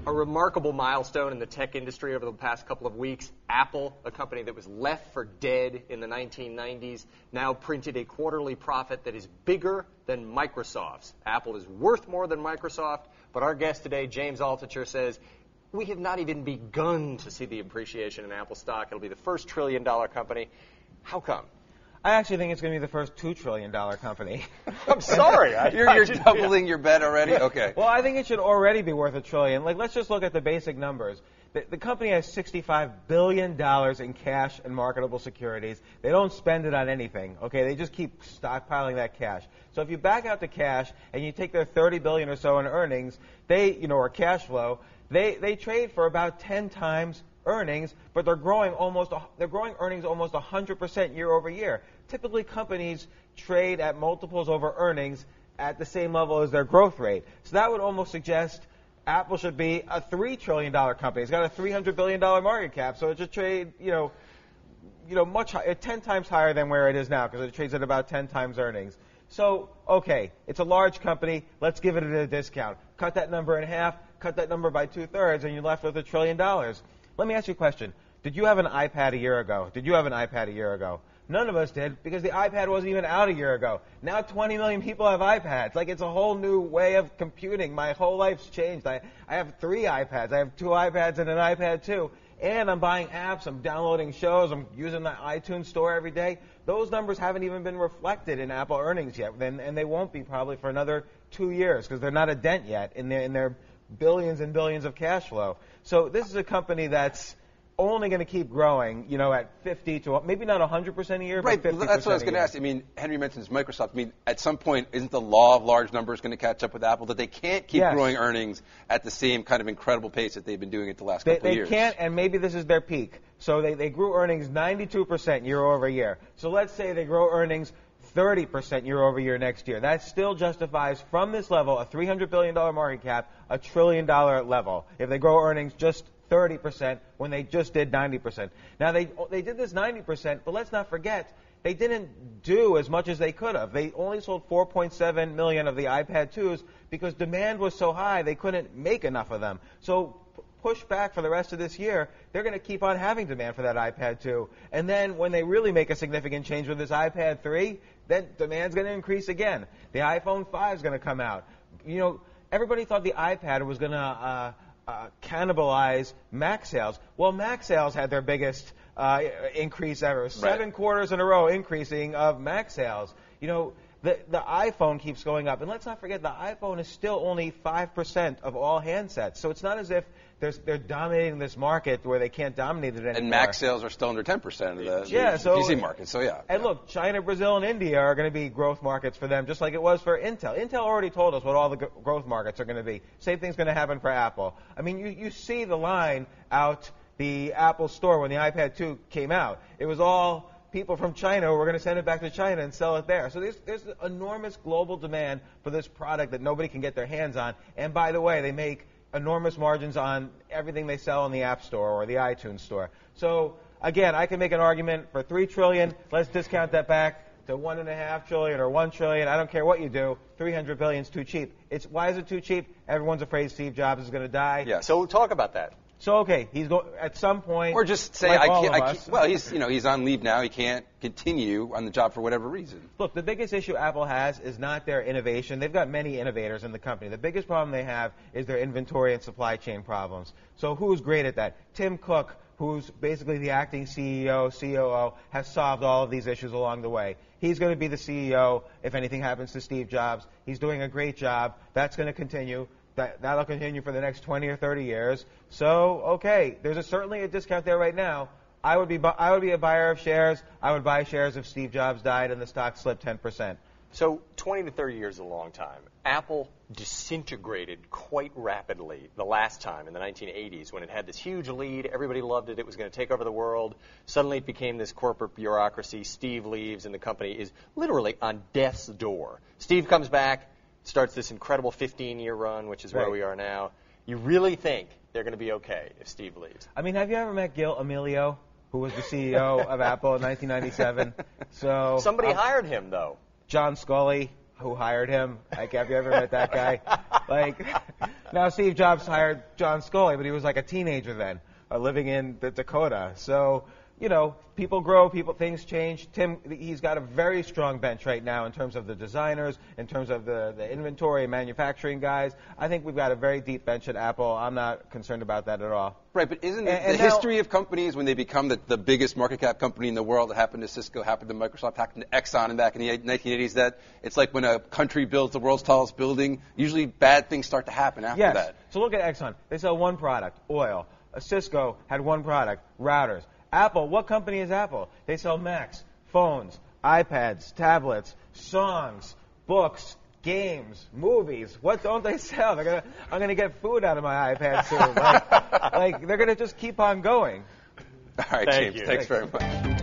A remarkable milestone in the tech industry over the past couple of weeks. Apple, a company that was left for dead in the 1990s, now printed a quarterly profit that is bigger than Microsoft's. Apple is worth more than Microsoft, but our guest today, James Altucher, says we have not even begun to see the appreciation in Apple stock. It'll be the first trillion-dollar company. How come? I actually think it's going to be the first $2 trillion company. I'm sorry. You're doubling your bet already? Okay. Well, I think it should already be worth $1 trillion. Like, let's just look at the basic numbers. The company has $65 billion in cash and marketable securities. They don't spend it on anything, okay? They just keep stockpiling that cash. So if you back out the cash and you take their $30 billion or so in earnings, or cash flow, they trade for about 10 times earnings, but they're growing earnings almost 100% year over year. Typically, companies trade at multiples over earnings at the same level as their growth rate. So that would almost suggest Apple should be a $3 trillion company. It's got a $300 billion market cap, so it should trade, much higher, 10 times higher than where it is now, because it trades at about 10 times earnings. So, okay, it's a large company. Let's give it a discount. Cut that number in half. Cut that number by 2/3, and you're left with $1 trillion. Let me ask you a question. Did you have an iPad a year ago? None of us did, because the iPad wasn't even out a year ago. Now 20 million people have iPads. Like, it's a whole new way of computing. My whole life's changed. I have 3 iPads. I have 2 iPads and an iPad 2. And I'm buying apps. I'm downloading shows. I'm using the iTunes store every day. Those numbers haven't even been reflected in Apple earnings yet, and they won't be probably for another 2 years, because they're not a dent yet in their billions and billions of cash flow. So this is a company that's only going to keep growing, at 50 to maybe not 100% a year, right, but 50% that's what I was going to ask. I mean, Henry mentions Microsoft. I mean, at some point, isn't the law of large numbers going to catch up with Apple, that they can't keep growing earnings at the same kind of incredible pace that they've been doing it the last couple of years? They can't, and maybe this is their peak. So they grew earnings 92% year over year. So let's say they grow earnings 30% year over year next year. That still justifies, from this level, a $300 billion market cap, a $1 trillion level, if they grow earnings just 30% when they just did 90%. Now, they did this 90%, but let's not forget, they didn't do as much as they could have. They only sold 4.7 million of the iPad 2s because demand was so high they couldn't make enough of them. So push back for the rest of this year, they're going to keep on having demand for that iPad 2. And then when they really make a significant change with this iPad 3, then demand's going to increase again. The iPhone 5 is going to come out. Everybody thought the iPad was going to cannibalize Mac sales. Well, Mac sales had their biggest increase ever. Right. 7 quarters in a row increasing of Mac sales. The iPhone keeps going up. And let's not forget, the iPhone is still only 5% of all handsets. So it's not as if they're dominating this market where they can't dominate it anymore. And Mac sales are still under 10% of the PC market. So, yeah. And look, China, Brazil, and India are going to be growth markets for them, just like it was for Intel. Intel already told us what all the growth markets are going to be. Same thing's going to happen for Apple. I mean, you see the line out the Apple store when the iPad 2 came out. It was all people from China who were going to send it back to China and sell it there. So there's enormous global demand for this product that nobody can get their hands on. And by the way, they make enormous margins on everything they sell in the App Store or the iTunes Store. So again, I can make an argument for $3 trillion. Let's discount that back to $1.5 trillion or $1 trillion. I don't care what you do. $300 billion is too cheap. Why is it too cheap? Everyone's afraid Steve Jobs is going to die. Yeah. So talk about that. So okay, he's at some point. Or just say like I can't. Well, he's on leave now. He can't continue on the job for whatever reason. Look, the biggest issue Apple has is not their innovation. They've got many innovators in the company. The biggest problem they have is their inventory and supply chain problems. So who's great at that? Tim Cook, who's basically the acting CEO, COO, has solved all of these issues along the way. He's going to be the CEO if anything happens to Steve Jobs. He's doing a great job. That's going to continue. That'll continue for the next 20 or 30 years. So, okay, there's certainly a discount there right now. I would be a buyer of shares. I would buy shares if Steve Jobs died and the stock slipped 10%. So 20 to 30 years is a long time. Apple disintegrated quite rapidly the last time in the 1980s when it had this huge lead. Everybody loved it. It was going to take over the world. Suddenly it became this corporate bureaucracy. Steve leaves, and the company is literally on death's door. Steve comes back, starts this incredible 15-year run, which is where we are now. You really think they're going to be okay if Steve leaves? I mean, have you ever met Gil Amelio, who was the CEO of Apple in 1997? So somebody hired him, though. John Scully, who hired him. Like, have you ever met that guy? Now, Steve Jobs hired John Sculley, but he was like a teenager then, living in the Dakota. So, you know, people grow, things change. Tim, he's got a very strong bench right now in terms of the designers, in terms of the inventory and manufacturing guys. I think we've got a very deep bench at Apple. I'm not concerned about that at all. Right, but isn't the history of companies when they become the biggest market cap company in the world, that happened to Cisco, happened to Microsoft, happened to Exxon back in the 1980s, that it's like when a country builds the world's tallest building, usually bad things start to happen after that. So look at Exxon. They sell one product, oil. Cisco had one product, routers. Apple, what company is Apple? They sell Macs, phones, iPads, tablets, songs, books, games, movies. What don't they sell? I'm gonna get food out of my iPad soon. Like they're gonna just keep on going. All right, James. Thanks very much.